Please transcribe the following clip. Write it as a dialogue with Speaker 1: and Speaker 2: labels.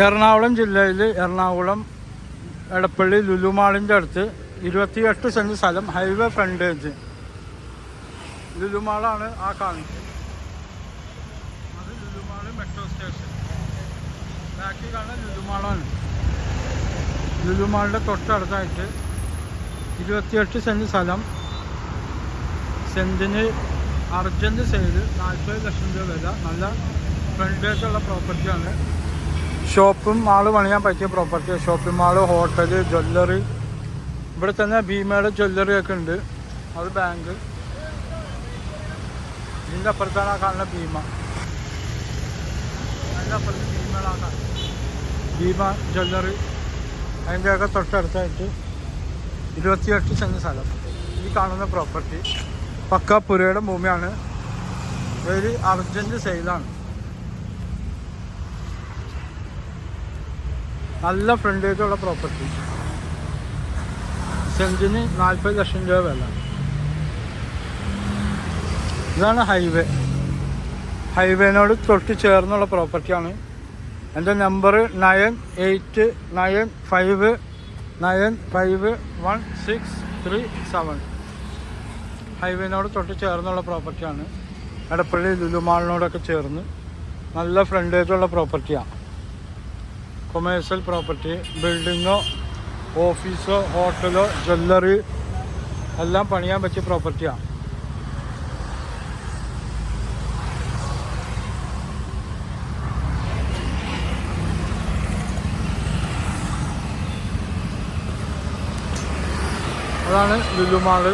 Speaker 1: എറണാകുളം ജില്ലയിൽ എറണാകുളം എടപ്പള്ളി ലുലുമാളിൻ്റെ അടുത്ത് 28 സെൻറ്റ് സ്ഥലം, ഹൈവേ ഫ്രണ്ടേജ്. ലുലുമാളാണ് ആ കാണിച്ചത്. അത് ലുലുമാള് മെട്രോ സ്റ്റേഷൻ. ബാക്കി കാണാൻ ലുലുമാളാണ്. ലുലുമാളിൻ്റെ തൊട്ടടുത്തായിട്ട് 28 സെൻറ്റ് സ്ഥലം, സെൻറ്റിന് അർജൻറ്റ് സെയിൽ, 40 ലക്ഷം രൂപ വില. നല്ല ഫ്രണ്ടേജുള്ള പ്രോപ്പർട്ടിയാണ്. ഷോപ്പും മാള് പണിയാൻ പറ്റിയ property. Shopping mall, hotel, jewellery. ഇവിടെ തന്നെ ഭീമയുടെ ജ്വല്ലറി ഒക്കെ ഉണ്ട്. അത് ബാങ്ക്. ഇതിൻ്റെ അപ്പുറത്താണ് ആ കാണുന്ന ഭീമ. അതിൻ്റെ അപ്പുറത്ത് ഭീമകളാണ്. ഭീമ ജ്വല്ലറി. അതിൻ്റെയൊക്കെ തൊട്ടടുത്തായിട്ട് 28 സെൻറ്റ് സ്ഥലം. ഈ കാണുന്ന പ്രോപ്പർട്ടി പക്ക പുരയുടെ ഭൂമിയാണ്. ഒരു അർജൻറ്റ് സെയിലാണ്. നല്ല ഫ്രണ്ടേജുള്ള പ്രോപ്പർട്ടി. സെൻറ്റിന് 40 ലക്ഷം രൂപ വില. ഇതാണ് ഹൈവേ. ഹൈവേനോട് തൊട്ട് ചേർന്നുള്ള പ്രോപ്പർട്ടിയാണ്. എൻ്റെ നമ്പർ 9895951637. ഹൈവേനോട് തൊട്ട് ചേർന്നുള്ള പ്രോപ്പർട്ടിയാണ്. എടപ്പള്ളി ലുലുമാളിനോടൊക്കെ ചേർന്ന് നല്ല ഫ്രണ്ടേജുള്ള പ്രോപ്പർട്ടിയാണ്. കൊമേഴ്സ്യൽ പ്രോപ്പർട്ടി, ബിൽഡിങ്ങോ ഓഫീസോ ഹോട്ടലോ ജ്വല്ലറി എല്ലാം പണിയാൻ പറ്റിയ പ്രോപ്പർട്ടിയാണ്. അതാണ് ലുലുമാള്.